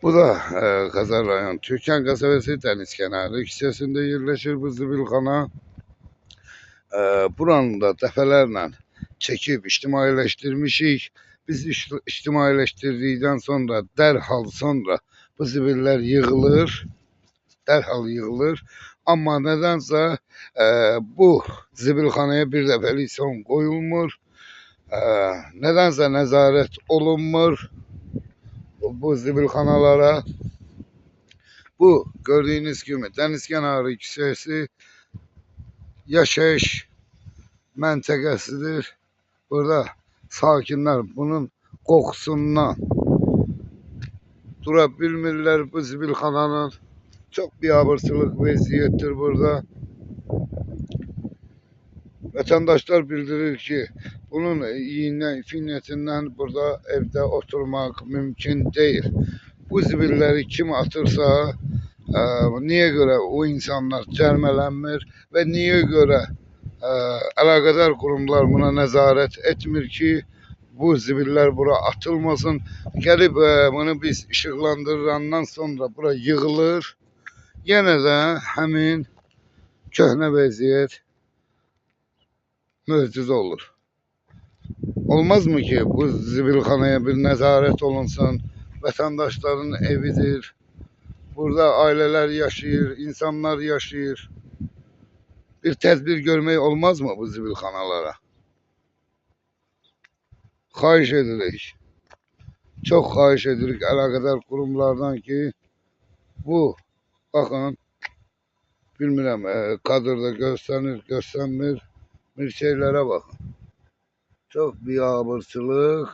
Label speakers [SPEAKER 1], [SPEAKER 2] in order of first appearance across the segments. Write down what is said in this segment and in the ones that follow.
[SPEAKER 1] Bu da Kazan rayon Türkan kasabası deniz kenarı hissəsində yerleşir bu zibilxana. Buranı da dəfələrlə çəkib ictimailəşdirmişik. Biz ictimailəşdirdikdən sonra dərhal bu zibillər yığılır. Dərhal yığılır. Amma nədənsə bu zibilxanaya bir dəfəlik son qoyulmur. Nədənsə nəzarət olunmur bu zibilxanalara. Bu gördüğünüz gibi deniz kenarı hissəsi yaşayış məntəqəsidir. Burada sakinler bunun qoxusundan dura bilmirlər. Bu zibilxananın çok biabırçılıq vəziyyətdir burada. Vətəndaşlar bildirir ki, bunun iğnəsindən burada evdə oturmaq mümkün değil. Bu zibilləri kim atırsa, niye göre o insanlar cərmələnmir ve niye göre əlaqədar kurumlar buna nəzarət etmir ki, bu zibiller bura atılmasın. Gelip bunu biz ışıqlandırandan sonra bura yığılır. Yenə də həmin köhnə vəziyyət mövcud olur. Olmaz mı ki bu zibilxanaya bir nəzarət olunsun? Vətəndaşların evidir. Burada aileler yaşayır, insanlar yaşayır. Bir tedbir görmeyi olmaz mı bu zibilxanalara? Xahiş edirik. Çok xahiş edirik əlaqədar kurumlardan ki, bu bakın bilmirəm kadrda göstərmir bir şeylere bakın. Çok biabırçılıq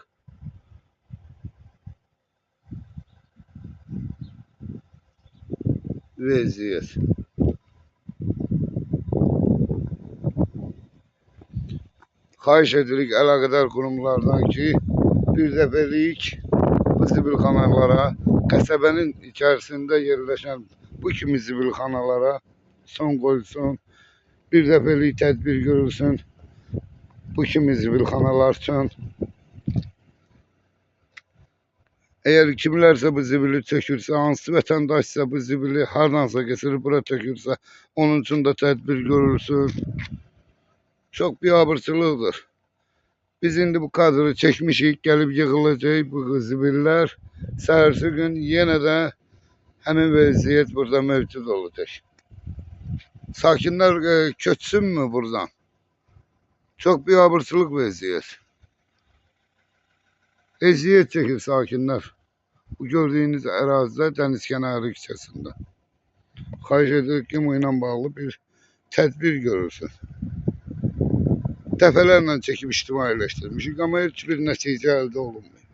[SPEAKER 1] vəziyyət. Xahiş edirik əlaqədar kurumlardan ki, bir dəfəlik bu zibilxanalara, qəsəbənin içərisində yerləşən bu kimi zibilxanalara son qoyulsun. Bir dəfəlik tədbir görülsün bu kimi zibilxanalar üçün. Eğer kimlərsə bu zibili tökürsə, hansı vətəndaşsa bu zibili hardansa gətirib bura tökürsə, onun üçün də tədbir görülsün. Çok biabırçılıqdır. Biz indi bu kadrı çekmişik, gelip yığılacak bu zibiller. Səhərsi gün yenə də həmin vəziyyət burada mövcud olacaq. Sakinler köçsün mü buradan? Çok biabırçılıq vəziyyət. Eziyet çekir sakinler. Bu gördüğünüz ərazidə deniz kenarı hissəsində. Xahiş edirik ki, bu ilə bağlı bir tədbir görülsün. Dəfələrlə çəkib ictimailəşdirmişik, amma heç bir nəticə əldə olunmuyor.